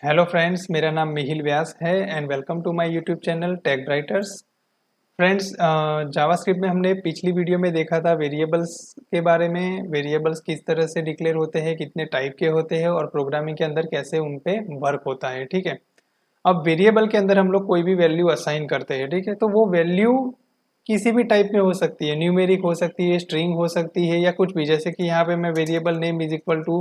Hello friends, मेरा नाम मिहिल व्यास है and welcome to my YouTube channel tech brighters. Friends, JavaScript में हमने पिछली वीडियो में देखा था वेरिएबल्स के बारे में। वेरिएबल्स किस तरह से डिक्लेयर होते हैं, कितने टाइप के होते हैं और प्रोग्रामिंग के अंदर कैसे उन पे वर्क होता है। ठीक है। अब वेरिएबल के अंदर हम लोग कोई भी वैल्यू असाइन करते हैं। ठीक है, तो वो वैल्यू किसी भी टाइप में हो सकती है, न्यूमेरिक हो सकती है, स्ट्रिंग हो सकती है या कुछ भी। जैसे कि यहाँ पे मैं variable name is equal to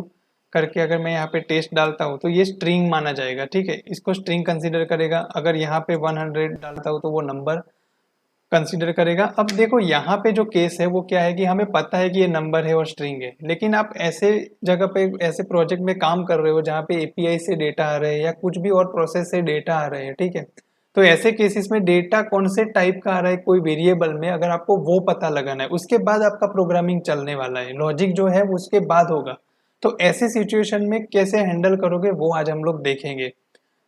करके अगर मैं यहाँ पे टेस्ट डालता हूँ तो ये स्ट्रिंग माना जाएगा। ठीक है, इसको स्ट्रिंग कंसीडर करेगा। अगर यहाँ पे 100 डालता हूँ तो वो नंबर कंसीडर करेगा। अब देखो यहाँ पे जो केस है वो क्या है कि हमें पता है कि ये नंबर है और स्ट्रिंग है, लेकिन आप ऐसे जगह पे ऐसे प्रोजेक्ट में काम कर रहे हो जहाँ पे एपीआई से डेटा आ रहे हैं या कुछ भी और प्रोसेस से डेटा आ रहे हैं। ठीक है, तो ऐसे केसेस में डेटा कौन से टाइप का आ रहा है कोई वेरिएबल में, अगर आपको वो पता लगाना है उसके बाद आपका प्रोग्रामिंग चलने वाला है। लॉजिक जो है उसके बाद होगा। तो ऐसे सिचुएशन में कैसे हैंडल करोगे वो आज हम लोग देखेंगे।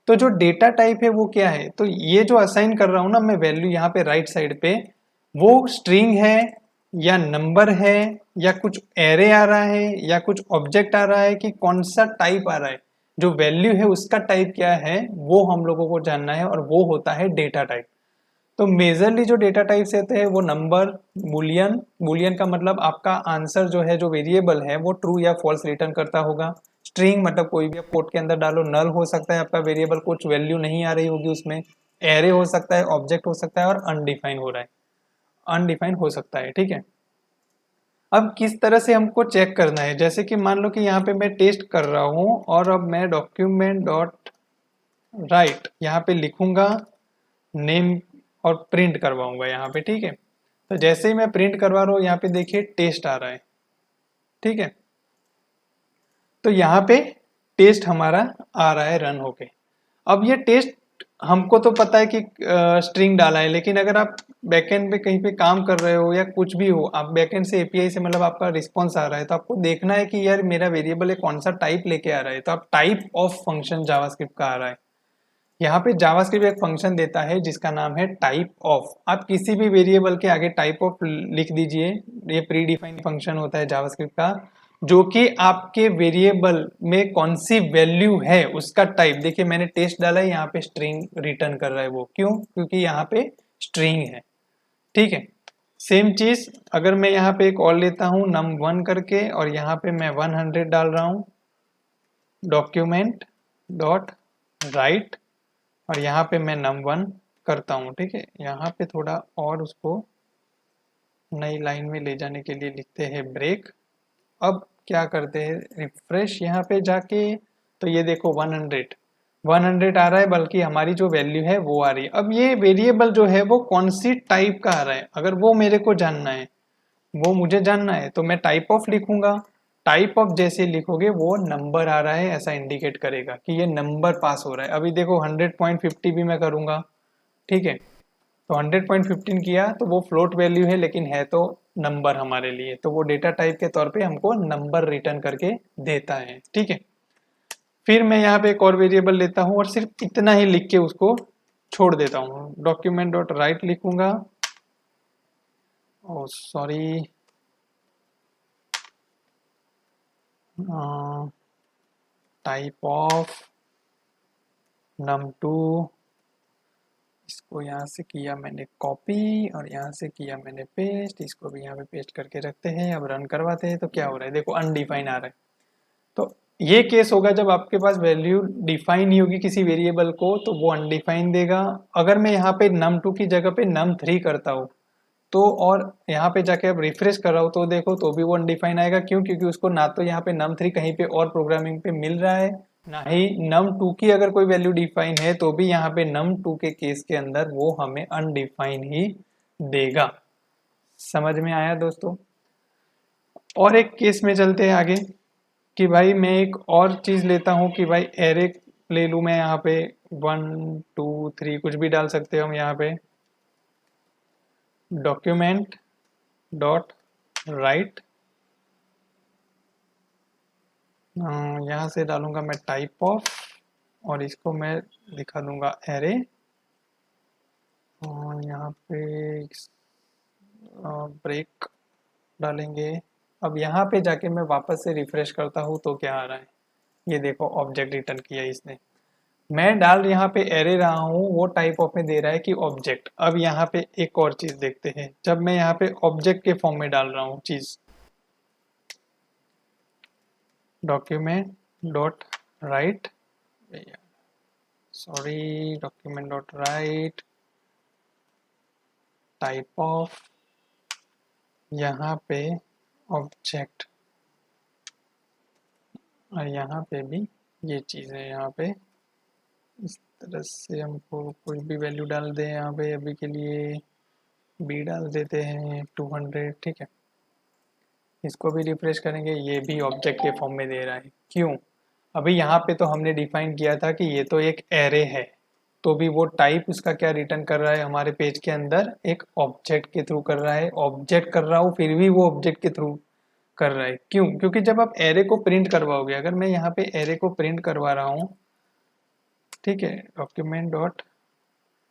तो जो डेटा टाइप है वो क्या है, तो ये जो असाइन कर रहा हूं ना मैं वैल्यू यहाँ पे राइट साइड पे, वो स्ट्रिंग है या नंबर है या कुछ एरे आ रहा है या कुछ ऑब्जेक्ट आ रहा है कि कौन सा टाइप आ रहा है। जो वैल्यू है उसका टाइप क्या है वो हम लोगों को जानना है और वो होता है डेटा टाइप। तो मेजरली जो डेटा टाइप्स रहते हैं वो नंबर, बुलियन। बुलियन का मतलब आपका आंसर जो है, जो वेरिएबल है वो ट्रू या फॉल्स रिटर्न करता होगा। स्ट्रिंग मतलब कोई भी आप कोड के अंदर डालो, नल हो सकता है आपका वेरिएबल, कुछ वैल्यू नहीं आ रही होगी उसमें। एरे हो सकता है, ऑब्जेक्ट हो सकता है और अनडिफाइन हो रहा है, अनडिफाइंड हो सकता है। ठीक है। अब किस तरह से हमको चेक करना है, जैसे कि मान लो कि यहाँ पे मैं टेस्ट कर रहा हूँ और अब मैं डॉक्यूमेंट डॉट राइट यहाँ पे लिखूंगा नेम और प्रिंट करवाऊंगा यहाँ पे। ठीक है, तो जैसे ही मैं प्रिंट करवा रहा हूँ यहाँ पे देखिए टेस्ट आ रहा है। ठीक है, तो यहाँ पे टेस्ट हमारा आ रहा है रन होके। अब ये टेस्ट हमको तो पता है कि स्ट्रिंग डाला है, लेकिन अगर आप बैकएंड पे कहीं पे काम कर रहे हो या कुछ भी हो, आप बैकएंड से एपीआई से मतलब आपका रिस्पॉन्स आ रहा है, तो आपको देखना है कि यार मेरा वेरिएबल है कौन सा टाइप लेके आ रहा है। तो आप टाइप ऑफ फंक्शन जावास्क्रिप्ट का आ रहा है। यहाँ पे जावास्क्रिप्ट एक फंक्शन देता है जिसका नाम है टाइप ऑफ। आप किसी भी वेरिएबल के आगे टाइप ऑफ लिख दीजिए। ये प्री डिफाइंड फंक्शन होता है जावास्क्रिप्ट का, जो कि आपके वेरिएबल में कौन सी वैल्यू है उसका टाइप। देखिए मैंने टेस्ट डाला है, यहाँ पे स्ट्रिंग रिटर्न कर रहा है। वो क्यों? क्योंकि यहाँ पे स्ट्रिंग है। ठीक है, सेम चीज अगर मैं यहाँ पे एक और लेता हूँ num1 करके और यहाँ पे मैं 100 डाल रहा हूँ डॉक्यूमेंट डॉट राइट और यहाँ पे मैं num1 करता हूँ। ठीक है, यहाँ पे थोड़ा और उसको नई लाइन में ले जाने के लिए लिखते हैं ब्रेक। अब क्या करते हैं, रिफ्रेश यहाँ पे जाके, तो ये देखो 100 आ रहा है, बल्कि हमारी जो वैल्यू है वो आ रही है। अब ये वेरिएबल जो है वो कौन सी टाइप का आ रहा है, अगर वो मेरे को जानना है, वो मुझे जानना है, तो मैं टाइप ऑफ लिखूंगा। टाइप ऑफ जैसे लिखोगे वो नंबर आ रहा है ऐसा इंडिकेट करेगा कि ये नंबर पास हो रहा है। अभी देखो 100.50 भी मैं करूंगा। ठीक है, तो 100.15 किया तो वो फ्लोट वैल्यू है, लेकिन है तो नंबर हमारे लिए, तो वो डेटा टाइप के तौर पे हमको नंबर रिटर्न करके देता है। ठीक है, फिर मैं यहाँ पे एक और वेरिएबल लेता हूँ और सिर्फ इतना ही लिख के उसको छोड़ देता हूँ। डॉक्यूमेंट डॉट राइट लिखूंगा। ओ सॉरी, टाइप ऑफ num2, इसको यहाँ से किया मैंने कॉपी और यहाँ से किया मैंने पेस्ट, इसको भी यहाँ पे पेस्ट करके रखते हैं। अब रन करवाते हैं तो क्या हो रहा है, देखो अनडिफाइन आ रहा है। तो ये केस होगा जब आपके पास वैल्यू डिफाइन नहीं होगी किसी वेरिएबल को, तो वो अनडिफाइन देगा। अगर मैं यहाँ पे num2 की जगह पे num3 करता हूँ तो, और यहाँ पे जाके अब रिफ्रेश कर रहा हूँ तो देखो तो भी वो अनडिफाइन आएगा। क्यों? क्योंकि उसको ना तो यहाँ पे num3 कहीं पे और प्रोग्रामिंग पे मिल रहा है, ना ही num2 की अगर कोई वैल्यू डिफाइन है तो भी यहाँ पे num2 के केस के अंदर वो हमें अनडिफाइन ही देगा। समझ में आया दोस्तों? और एक केस में चलते हैं आगे कि भाई मैं एक और चीज लेता हूँ कि भाई एरे ले लूँ मैं यहाँ पे 1 2 3 कुछ भी डाल सकते हो हम यहाँ पे। डॉक्यूमेंट डॉट राइट, यहाँ से डालूंगा मैं टाइप ऑफ और इसको मैं दिखा दूंगा एरे। और यहाँ पे ब्रेक डालेंगे। अब यहाँ पे जाके मैं वापस से रिफ्रेश करता हूँ तो क्या आ रहा है, ये देखो ऑब्जेक्ट रिटर्न किया इसने। मैं डाल यहाँ पे एरे रहा हूँ, वो टाइप ऑफ में दे रहा है कि ऑब्जेक्ट। अब यहाँ पे एक और चीज देखते हैं, जब मैं यहाँ पे ऑब्जेक्ट के फॉर्म में डाल रहा हूँ चीज, document dot right, sorry, document dot right type of, यहाँ पे ऑब्जेक्ट, और यहाँ पे भी ये चीज़ है। यहाँ पे इस तरह से हमको कोई भी वैल्यू डाल दें, यहाँ पे अभी के लिए बी डाल देते हैं 200, ठीक है। इसको भी रिफ्रेश करेंगे, ये भी ऑब्जेक्ट के फॉर्म में दे रहा है। क्यों? अभी यहाँ पे तो हमने डिफाइन किया था कि ये तो एक एरे है, तो भी वो टाइप उसका क्या रिटर्न कर रहा है हमारे पेज के अंदर, एक ऑब्जेक्ट के थ्रू कर रहा है। ऑब्जेक्ट कर रहा हूँ फिर भी वो ऑब्जेक्ट के थ्रू कर रहा है। क्यों? क्योंकि जब आप एरे को प्रिंट करवाओगे, अगर मैं यहाँ पे एरे को प्रिंट करवा रहा हूँ, ठीक है, डॉक्यूमेंट डॉट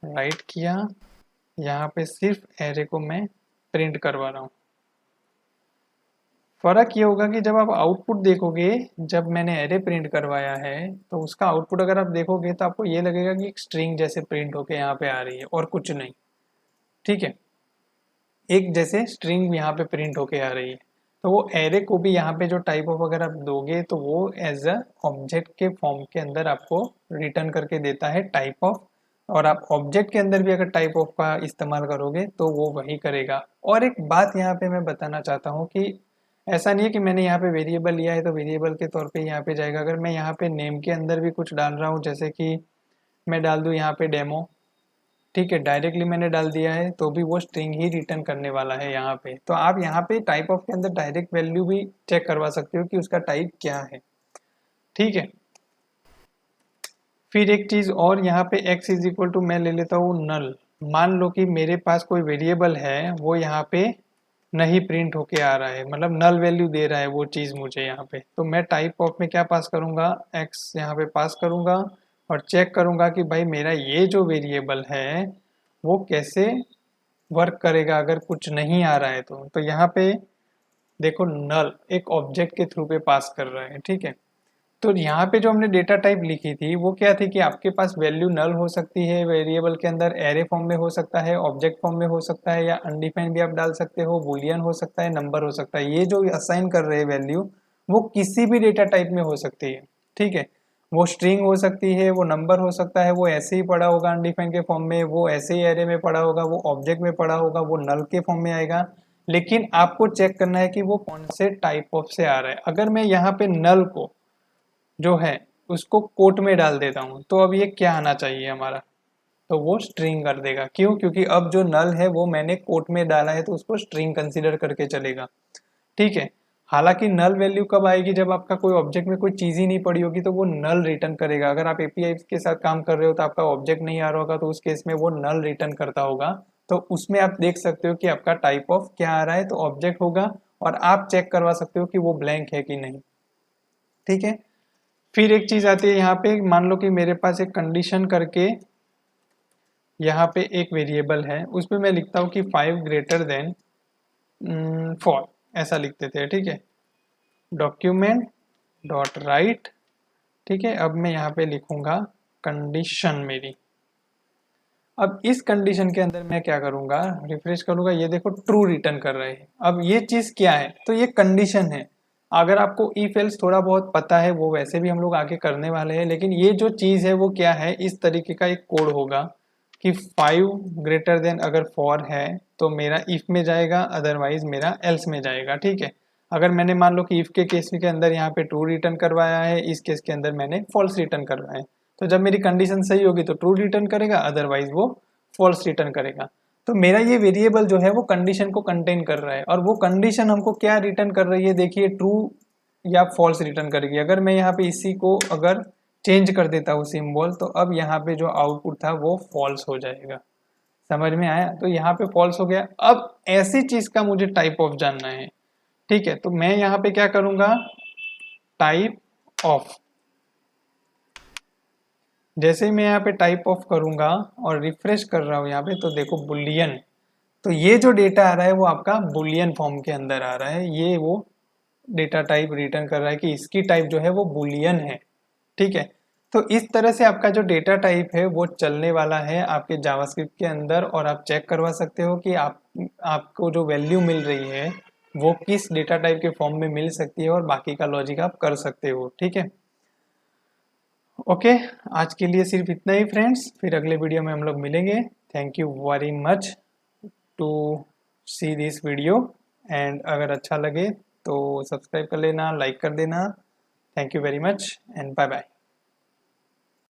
राइट किया, यहाँ पे सिर्फ एरे को मैं प्रिंट करवा रहा हूँ। फर्क ये होगा कि जब आप आउटपुट देखोगे, जब मैंने एरे प्रिंट करवाया है तो उसका आउटपुट अगर आप देखोगे तो आपको ये लगेगा कि एक स्ट्रिंग जैसे प्रिंट होके यहाँ पे आ रही है और कुछ नहीं, ठीक है, एक जैसे स्ट्रिंग यहाँ पे प्रिंट होके आ रही है। तो वो एरे को भी यहाँ पे जो टाइप ऑफ अगर आप दोगे तो वो एज अ ऑब्जेक्ट के फॉर्म के अंदर आपको रिटर्न करके देता है टाइप ऑफ, और आप ऑब्जेक्ट के अंदर भी अगर टाइप ऑफ का इस्तेमाल करोगे तो वो वही करेगा। और एक बात यहाँ पे मैं बताना चाहता हूँ कि ऐसा नहीं है कि मैंने यहाँ पे वेरिएबल लिया है तो वेरिएबल के तौर पे यहाँ पे जाएगा। अगर मैं यहाँ पे नेम के अंदर भी कुछ डाल रहा हूँ, जैसे कि मैं डाल दूँ यहाँ पे डेमो, ठीक है, डायरेक्टली मैंने डाल दिया है तो भी वो स्ट्रिंग ही रिटर्न करने वाला है यहाँ पे। तो आप यहाँ पे टाइप ऑफ के अंदर डायरेक्ट वैल्यू भी चेक करवा सकते हो कि उसका टाइप क्या है, ठीक है। फिर एक चीज और, यहाँ पे x इज इक्वल टू मैं ले लेता हूँ नल। मान लो कि मेरे पास कोई वेरिएबल है, वो यहाँ पे नहीं प्रिंट होके आ रहा है, मतलब नल वैल्यू दे रहा है वो चीज मुझे यहाँ पे, तो मैं टाइप ऑफ में क्या पास करूंगा, x यहाँ पे पास करूंगा और चेक करूंगा कि भाई मेरा ये जो वेरिएबल है वो कैसे वर्क करेगा अगर कुछ नहीं आ रहा है तो यहाँ पे देखो नल एक ऑब्जेक्ट के थ्रू पे पास कर रहा है, ठीक है। तो यहाँ पे जो हमने डेटा टाइप लिखी थी वो क्या थी कि आपके पास वैल्यू नल हो सकती है वेरिएबल के अंदर, एरे फॉर्म में हो सकता है, ऑब्जेक्ट फॉर्म में हो सकता है, या अनडिफाइंड भी आप डाल सकते हो, बूलियन हो सकता है, नंबर हो सकता है। ये जो असाइन कर रहे हैं वैल्यू वो किसी भी डेटा टाइप में हो सकती है, ठीक है। वो स्ट्रिंग हो सकती है, वो नंबर हो सकता है, वो ऐसे ही पड़ा होगा अनडिफाइंड के फॉर्म में, वो ऐसे ही एरे में पड़ा होगा, वो ऑब्जेक्ट में पड़ा होगा, वो नल के फॉर्म में आएगा। लेकिन आपको चेक करना है कि वो कौन से टाइप ऑफ से आ रहा है। अगर मैं यहाँ पे नल को जो है उसको कोट में डाल देता हूँ तो अब ये क्या आना चाहिए हमारा, तो वो स्ट्रिंग कर देगा। क्यों? क्योंकि अब जो नल है वो मैंने कोट में डाला है तो उसको स्ट्रिंग कंसीडर करके चलेगा, ठीक है। हालांकि नल वैल्यू कब आएगी, जब आपका कोई ऑब्जेक्ट में कोई चीज ही नहीं पड़ी होगी तो वो नल रिटर्न करेगा। अगर आप एपीआई के साथ काम कर रहे हो तो आपका ऑब्जेक्ट नहीं आ रहा होगा तो उस केस में वो नल रिटर्न करता होगा। तो उसमें आप देख सकते हो कि आपका टाइप ऑफ क्या आ रहा है, तो ऑब्जेक्ट होगा, और आप चेक करवा सकते हो कि वो ब्लैंक है कि नहीं, ठीक है। फिर एक चीज आती है यहाँ पे, मान लो कि मेरे पास एक कंडीशन करके यहाँ पे एक वेरिएबल है, उस पर मैं लिखता हूँ कि 5 ग्रेटर देन 4, ऐसा लिखते थे, ठीक है, डॉक्यूमेंट डॉट राइट, ठीक है। अब मैं यहाँ पे लिखूंगा कंडीशन मेरी। अब इस कंडीशन के अंदर मैं क्या करूंगा, रिफ्रेश करूंगा, ये देखो ट्रू रिटर्न कर रहे हैं। अब ये चीज क्या है, तो ये कंडीशन है। अगर आपको इफ एल्स थोड़ा बहुत पता है वो वैसे भी हम लोग आगे करने वाले हैं, लेकिन ये जो चीज है वो क्या है, इस तरीके का एक कोड होगा कि 5 ग्रेटर देन अगर 4 है तो मेरा इफ में जाएगा, अदरवाइज मेरा एल्स में जाएगा, ठीक है। अगर मैंने मान लो कि इफ के केस के अंदर यहाँ पे ट्रू रिटर्न करवाया है, इस केस के अंदर मैंने फॉल्स रिटर्न करवाया है, तो जब मेरी कंडीशन सही होगी तो ट्रू रिटर्न करेगा, अदरवाइज वो फॉल्स रिटर्न करेगा। तो मेरा ये वेरिएबल जो है वो कंडीशन को कंटेन कर रहा है, और वो कंडीशन हमको क्या रिटर्न कर रही है, देखिए ट्रू या फॉल्स रिटर्न करेगी। अगर मैं यहाँ पे इसी को अगर चेंज कर देता हूँ सिंबल, तो अब यहाँ पे जो आउटपुट था वो फॉल्स हो जाएगा। समझ में आया? तो यहाँ पे फॉल्स हो गया। अब ऐसी चीज का मुझे टाइप ऑफ जानना है, ठीक है, तो मैं यहाँ पे क्या करूंगा, टाइप ऑफ। जैसे ही मैं यहाँ पे टाइप ऑफ करूंगा और रिफ्रेश कर रहा हूँ यहाँ पे, तो देखो बुलियन, तो ये जो डेटा आ रहा है वो आपका बुलियन फॉर्म के अंदर आ रहा है। ये वो डेटा टाइप रिटर्न कर रहा है कि इसकी टाइप जो है वो बुलियन है, ठीक है। तो इस तरह से आपका जो डेटा टाइप है वो चलने वाला है आपके जावास्क्रिप्ट के अंदर, और आप चेक करवा सकते हो कि आपको जो वैल्यू मिल रही है वो किस डेटा टाइप के फॉर्म में मिल सकती है, और बाकी का लॉजिक आप कर सकते हो। ठीक है, ओके, आज के लिए सिर्फ इतना ही फ्रेंड्स, फिर अगले वीडियो में हम लोग मिलेंगे। Thank you very much to see this video, and अगर अच्छा लगे तो सब्सक्राइब कर लेना, लाइक कर देना। Thank you very much and bye bye.